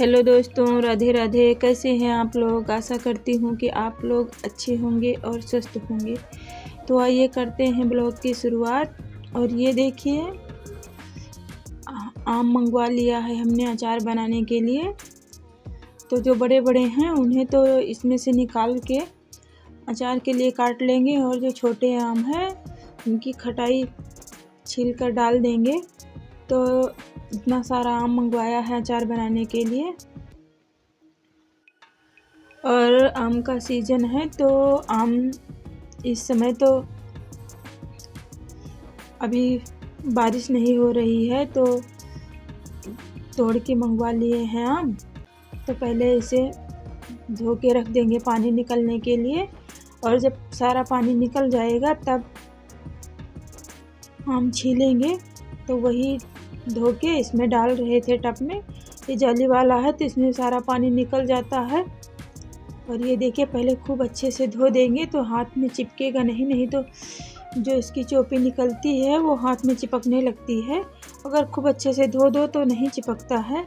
Hello दोस्तों, राधे राधे। कैसे हैं आप लोग? आशा करती हूँ कि आप लोग अच्छे होंगे और स्वस्थ होंगे। तो आइए करते हैं ब्लॉग की शुरुआत। और ये देखिए, आम मंगवा लिया है हमने अचार बनाने के लिए। तो जो बड़े बड़े हैं उन्हें तो इसमें से निकाल के अचार के लिए काट लेंगे, और जो छोटे आम हैं उनकी खटाई छील कर डाल देंगे। तो इतना सारा आम मंगवाया है अचार बनाने के लिए। और आम का सीज़न है, तो आम इस समय तो अभी बारिश नहीं हो रही है, तो तोड़ के मंगवा लिए हैं आम। तो पहले इसे धो के रख देंगे पानी निकलने के लिए, और जब सारा पानी निकल जाएगा तब आम छीलेंगे। तो वही धो के इसमें डाल रहे थे टब में। ये जाली वाला है तो इसमें सारा पानी निकल जाता है। और ये देखिए, पहले खूब अच्छे से धो देंगे तो हाथ में चिपकेगा नहीं तो जो इसकी चोपी निकलती है वो हाथ में चिपकने लगती है। अगर खूब अच्छे से धो दो तो नहीं चिपकता है।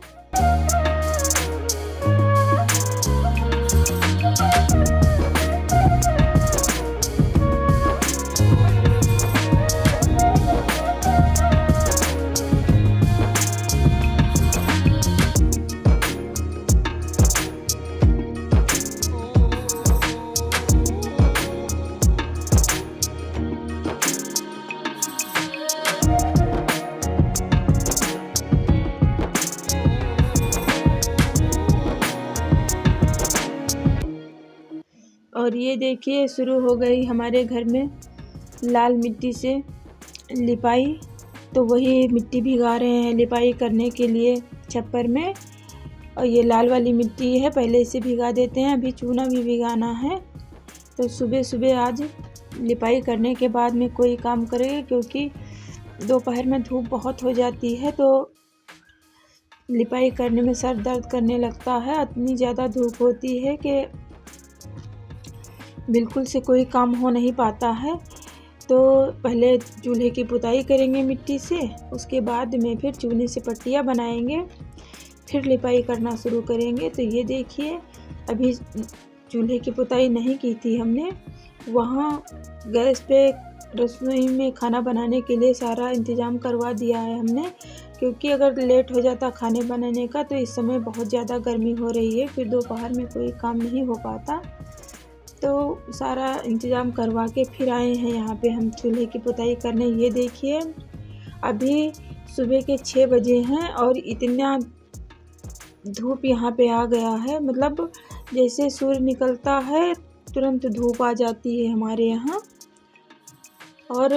और ये देखिए, शुरू हो गई हमारे घर में लाल मिट्टी से लिपाई। तो वही मिट्टी भिगा रहे हैं लिपाई करने के लिए छप्पर में। और ये लाल वाली मिट्टी है, पहले इसे भिगा देते हैं। अभी चूना भी भिगाना है। तो सुबह सुबह आज लिपाई करने के बाद में कोई काम करेगा, क्योंकि दोपहर में धूप बहुत हो जाती है तो लिपाई करने में सर दर्द करने लगता है। इतनी ज़्यादा धूप होती है कि बिल्कुल से कोई काम हो नहीं पाता है। तो पहले चूल्हे की पुताई करेंगे मिट्टी से, उसके बाद में फिर चूने से पट्टियाँ बनाएंगे, फिर लिपाई करना शुरू करेंगे। तो ये देखिए, अभी चूल्हे की पुताई नहीं की थी हमने। वहाँ गैस पे रसोई में खाना बनाने के लिए सारा इंतज़ाम करवा दिया है हमने, क्योंकि अगर लेट हो जाता खाने बनाने का तो इस समय बहुत ज़्यादा गर्मी हो रही है, फिर दोपहर में कोई काम नहीं हो पाता। तो सारा इंतज़ाम करवा के फिर आए हैं यहाँ पे हम चूल्हे की पुताई करने। ये देखिए, अभी सुबह के 6 बजे हैं और इतना धूप यहाँ पे आ गया है। मतलब जैसे सूर्य निकलता है तुरंत धूप आ जाती है हमारे यहाँ। और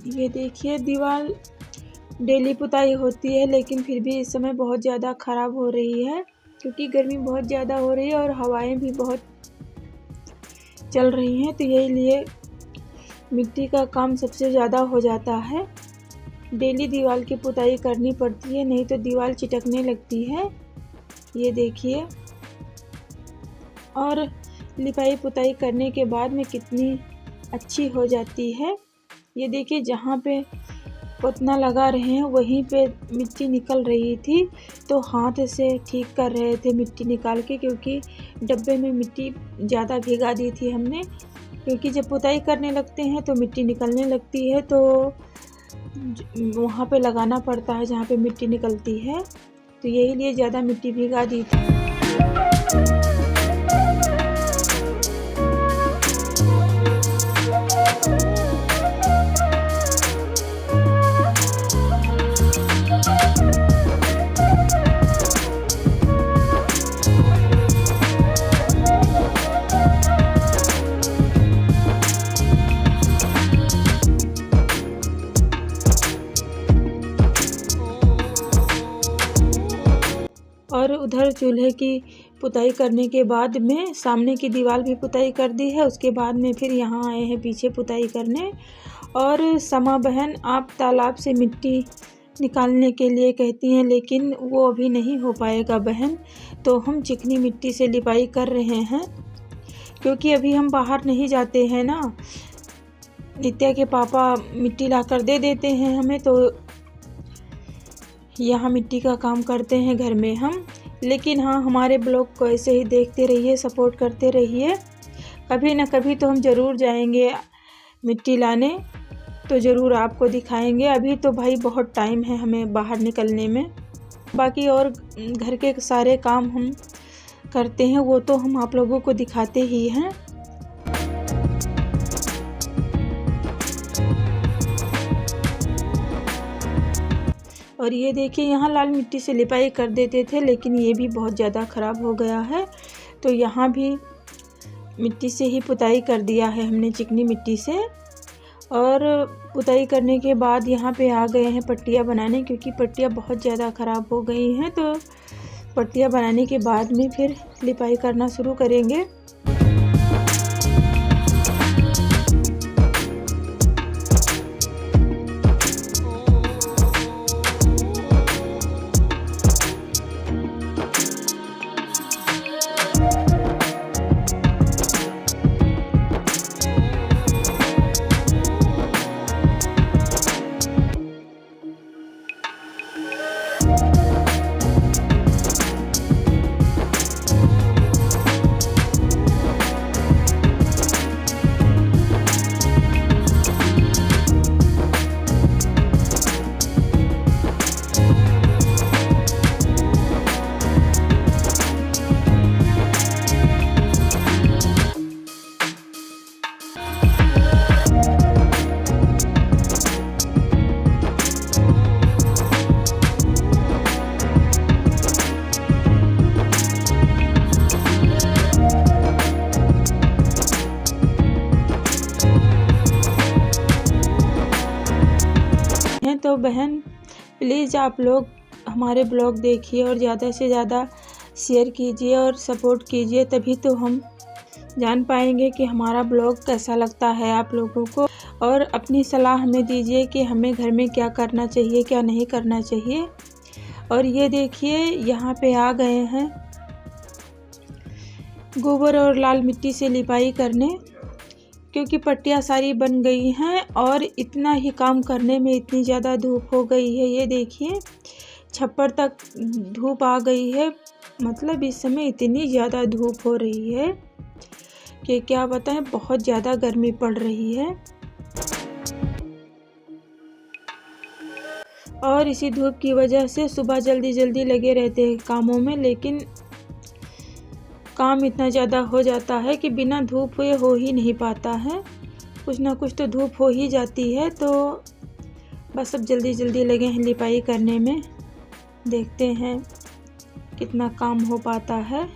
ये देखिए, दीवार डेली पुताई होती है, लेकिन फिर भी इस समय बहुत ज़्यादा ख़राब हो रही है, क्योंकि गर्मी बहुत ज़्यादा हो रही है और हवाएं भी बहुत चल रही हैं। तो यही लिए मिट्टी का काम सबसे ज़्यादा हो जाता है। डेली दीवार की पुताई करनी पड़ती है, नहीं तो दीवार चिटकने लगती है। ये देखिए, और लिपाई पुताई करने के बाद में कितनी अच्छी हो जाती है। ये देखिए, जहाँ पे पोतना लगा रहे हैं वहीं पे मिट्टी निकल रही थी, तो हाथ से ठीक कर रहे थे मिट्टी निकाल के, क्योंकि डब्बे में मिट्टी ज़्यादा भिगा दी थी हमने। क्योंकि जब पुताई करने लगते हैं तो मिट्टी निकलने लगती है, तो वहाँ पे लगाना पड़ता है जहाँ पे मिट्टी निकलती है। तो यही लिए ज़्यादा मिट्टी भिगा दी थी। और उधर चूल्हे की पुताई करने के बाद में सामने की दीवार भी पुताई कर दी है। उसके बाद में फिर यहाँ आए हैं पीछे पुताई करने। और समा बहन, आप तालाब से मिट्टी निकालने के लिए कहती हैं, लेकिन वो अभी नहीं हो पाएगा बहन। तो हम चिकनी मिट्टी से लिपाई कर रहे हैं, क्योंकि अभी हम बाहर नहीं जाते हैं ना। नित्या के पापा मिट्टी लाकर दे देते हैं हमें, तो यहाँ मिट्टी का काम करते हैं घर में हम। लेकिन हाँ, हमारे ब्लॉग को ऐसे ही देखते रहिए, सपोर्ट करते रहिए। कभी ना कभी तो हम ज़रूर जाएंगे मिट्टी लाने, तो ज़रूर आपको दिखाएंगे। अभी तो भाई बहुत टाइम है हमें बाहर निकलने में। बाकी और घर के सारे काम हम करते हैं, वो तो हम आप लोगों को दिखाते ही हैं। और ये देखिए, यहाँ लाल मिट्टी से लिपाई कर देते थे, लेकिन ये भी बहुत ज़्यादा ख़राब हो गया है। तो यहाँ भी मिट्टी से ही पुताई कर दिया है हमने, चिकनी मिट्टी से। और पुताई करने के बाद यहाँ पे आ गए हैं पट्टियाँ बनाने, क्योंकि पट्टियाँ बहुत ज़्यादा ख़राब हो गई हैं। तो पट्टियाँ बनाने के बाद में फिर लिपाई करना शुरू करेंगे। तो बहन, प्लीज़ आप लोग हमारे ब्लॉग देखिए और ज़्यादा से ज़्यादा शेयर कीजिए और सपोर्ट कीजिए, तभी तो हम जान पाएंगे कि हमारा ब्लॉग कैसा लगता है आप लोगों को। और अपनी सलाह हमें दीजिए कि हमें घर में क्या करना चाहिए, क्या नहीं करना चाहिए। और ये देखिए, यहाँ पे आ गए हैं गोबर और लाल मिट्टी से लिपाई करने, क्योंकि पट्टियाँ सारी बन गई हैं और इतना ही काम करने में इतनी ज़्यादा धूप हो गई है। ये देखिए, छप्पर तक धूप आ गई है। मतलब इस समय इतनी ज़्यादा धूप हो रही है कि क्या बताएं, बहुत ज़्यादा गर्मी पड़ रही है। और इसी धूप की वजह से सुबह जल्दी जल्दी लगे रहते हैं कामों में, लेकिन काम इतना ज़्यादा हो जाता है कि बिना धूप हुए हो ही नहीं पाता है। कुछ ना कुछ तो धूप हो ही जाती है। तो बस अब जल्दी जल्दी लगे हैं लिपाई करने में। देखते हैं कितना काम हो पाता है।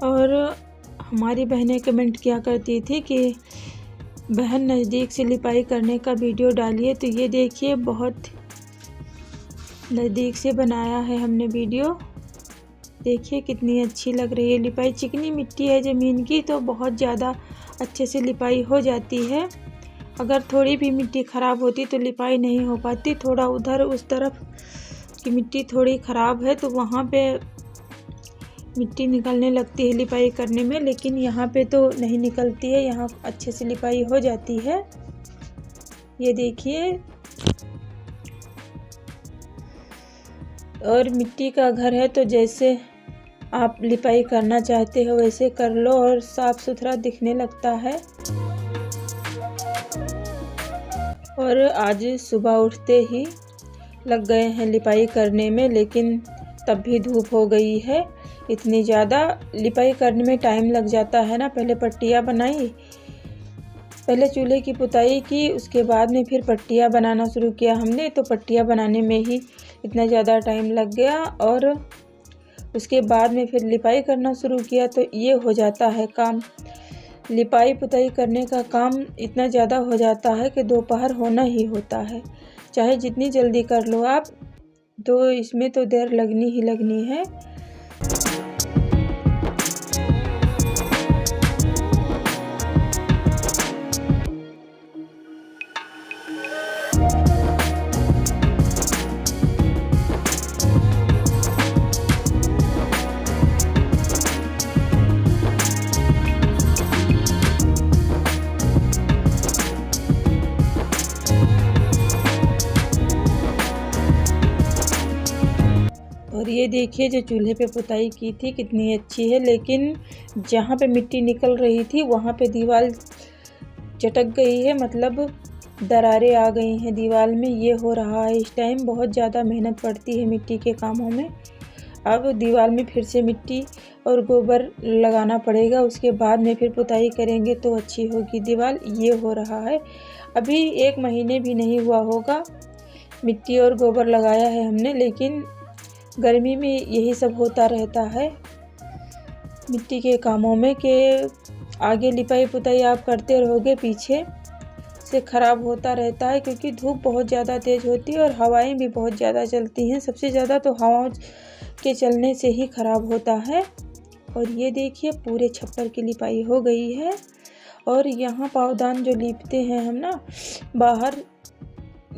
और हमारी बहनें कमेंट किया करती थी कि बहन नज़दीक से लिपाई करने का वीडियो डालिए। तो ये देखिए, बहुत नज़दीक से बनाया है हमने वीडियो। देखिए कितनी अच्छी लग रही है लिपाई। चिकनी मिट्टी है ज़मीन की, तो बहुत ज़्यादा अच्छे से लिपाई हो जाती है। अगर थोड़ी भी मिट्टी ख़राब होती तो लिपाई नहीं हो पाती। थोड़ा उधर उस तरफ की मिट्टी थोड़ी ख़राब है, तो वहाँ पे मिट्टी निकलने लगती है लिपाई करने में, लेकिन यहाँ पे तो नहीं निकलती है। यहाँ अच्छे से लिपाई हो जाती है। ये देखिए, और मिट्टी का घर है तो जैसे आप लिपाई करना चाहते हो वैसे कर लो, और साफ़ सुथरा दिखने लगता है। और आज सुबह उठते ही लग गए हैं लिपाई करने में, लेकिन तब भी धूप हो गई है इतनी ज़्यादा। लिपाई करने में टाइम लग जाता है ना। पहले पट्टियाँ बनाई, पहले चूल्हे की पुताई की, उसके बाद में फिर पट्टियाँ बनाना शुरू किया हमने। तो पट्टियाँ बनाने में ही इतना ज़्यादा टाइम लग गया और उसके बाद में फिर लिपाई करना शुरू किया। तो ये हो जाता है काम। लिपाई पुताई करने का काम इतना ज़्यादा हो जाता है कि दोपहर होना ही होता है। चाहे जितनी जल्दी कर लो आप, तो इसमें तो देर लगनी ही लगनी है। और ये देखिए जो चूल्हे पे पुताई की थी कितनी अच्छी है, लेकिन जहाँ पे मिट्टी निकल रही थी वहाँ पे दीवार चटक गई है, मतलब दरारें आ गई हैं दीवार में। ये हो रहा है इस टाइम। बहुत ज़्यादा मेहनत पड़ती है मिट्टी के कामों में। अब दीवार में फिर से मिट्टी और गोबर लगाना पड़ेगा, उसके बाद में फिर पुताई करेंगे तो अच्छी होगी दीवार। ये हो रहा है। अभी 1 महीने भी नहीं हुआ होगा मिट्टी और गोबर लगाया है हमने, लेकिन गर्मी में यही सब होता रहता है मिट्टी के कामों में कि आगे लिपाई पुताई आप करते रहोगे, पीछे से ख़राब होता रहता है, क्योंकि धूप बहुत ज़्यादा तेज़ होती है और हवाएं भी बहुत ज़्यादा चलती हैं। सबसे ज़्यादा तो हवाओं के चलने से ही ख़राब होता है। और ये देखिए पूरे छप्पर की लिपाई हो गई है। और यहाँ पावदान जो लीपते हैं हम ना बाहर,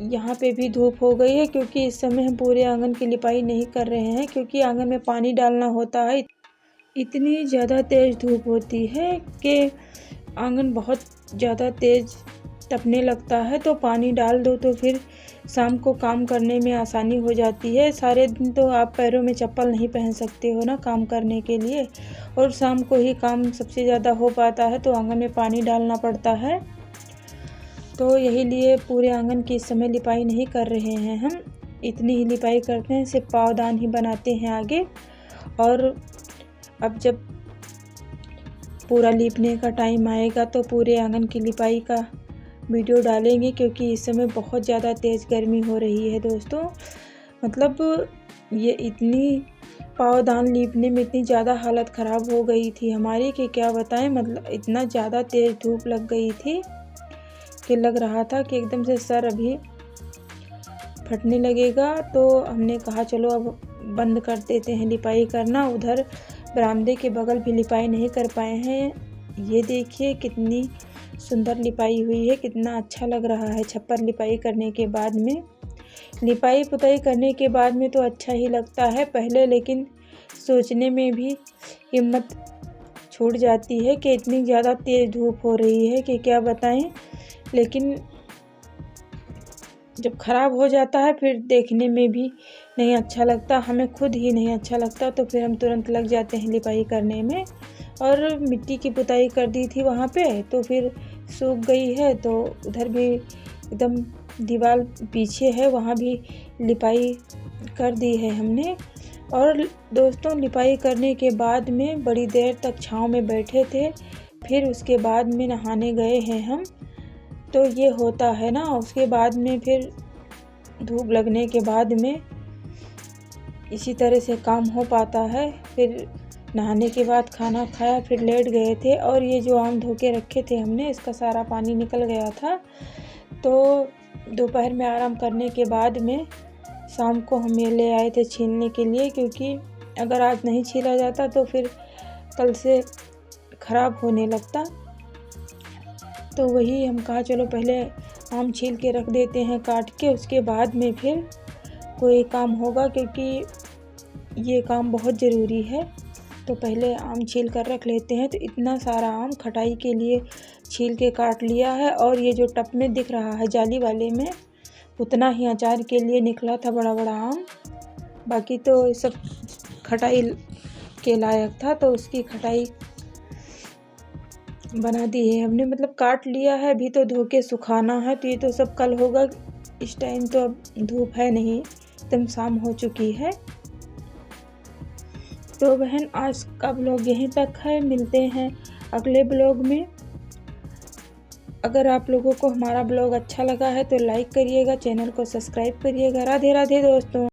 यहाँ पे भी धूप हो गई है, क्योंकि इस समय हम पूरे आंगन की लिपाई नहीं कर रहे हैं, क्योंकि आंगन में पानी डालना होता है। इतनी ज़्यादा तेज़ धूप होती है कि आंगन बहुत ज़्यादा तेज़ तपने लगता है। तो पानी डाल दो तो फिर शाम को काम करने में आसानी हो जाती है। सारे दिन तो आप पैरों में चप्पल नहीं पहन सकते हो ना काम करने के लिए, और शाम को ही काम सबसे ज़्यादा हो पाता है, तो आंगन में पानी डालना पड़ता है। तो यही लिए पूरे आंगन की इस समय लिपाई नहीं कर रहे हैं हम, इतनी ही लिपाई करते हैं, सिर्फ पावदान ही बनाते हैं आगे। और अब जब पूरा लीपने का टाइम आएगा तो पूरे आंगन की लिपाई का वीडियो डालेंगे, क्योंकि इस समय बहुत ज़्यादा तेज़ गर्मी हो रही है दोस्तों। मतलब ये इतनी पावदान लीपने में इतनी ज़्यादा हालत ख़राब हो गई थी हमारी कि क्या बताएं। मतलब इतना ज़्यादा तेज़ धूप लग गई थी कि लग रहा था कि एकदम से सर अभी फटने लगेगा। तो हमने कहा चलो अब बंद कर देते हैं लिपाई करना। उधर बरामदे के बगल भी लिपाई नहीं कर पाए हैं। ये देखिए कितनी सुंदर लिपाई हुई है, कितना अच्छा लग रहा है छप्पर लिपाई करने के बाद में। लिपाई पुताई करने के बाद में तो अच्छा ही लगता है पहले, लेकिन सोचने में भी हिम्मत छूट जाती है कि इतनी ज़्यादा तेज़ धूप हो रही है कि क्या बताएं। लेकिन जब ख़राब हो जाता है फिर देखने में भी नहीं अच्छा लगता, हमें खुद ही नहीं अच्छा लगता, तो फिर हम तुरंत लग जाते हैं लिपाई करने में। और मिट्टी की पुताई कर दी थी वहाँ पे, तो फिर सूख गई है। तो उधर भी एकदम दीवार पीछे है, वहाँ भी लिपाई कर दी है हमने। और दोस्तों लिपाई करने के बाद में बड़ी देर तक छाँव में बैठे थे, फिर उसके बाद में नहाने गए हैं हम। तो ये होता है ना। उसके बाद में फिर धूप लगने के बाद में इसी तरह से काम हो पाता है। फिर नहाने के बाद खाना खाया, फिर लेट गए थे। और ये जो आम धो के रखे थे हमने, इसका सारा पानी निकल गया था। तो दोपहर में आराम करने के बाद में शाम को हम ये ले आए थे छीलने के लिए, क्योंकि अगर आज नहीं छीला जाता तो फिर कल से ख़राब होने लगता। तो वही हम कहा चलो पहले आम छील के रख देते हैं काट के, उसके बाद में फिर कोई काम होगा, क्योंकि ये काम बहुत ज़रूरी है। तो पहले आम छील कर रख लेते हैं। तो इतना सारा आम खटाई के लिए छील के काट लिया है। और ये जो टब में दिख रहा है जाली वाले में, उतना ही अचार के लिए निकला था बड़ा बड़ा आम। बाकी तो सब खटाई के लायक था, तो उसकी खटाई बना दी है हमने। मतलब काट लिया है, अभी तो धो के सुखाना है। तो ये तो सब कल होगा, इस टाइम तो अब धूप है नहीं, एकदम शाम हो चुकी है। तो बहन आज का ब्लॉग यहीं तक है, मिलते हैं अगले ब्लॉग में। अगर आप लोगों को हमारा ब्लॉग अच्छा लगा है तो लाइक करिएगा, चैनल को सब्सक्राइब करिएगा। राधे राधे दोस्तों।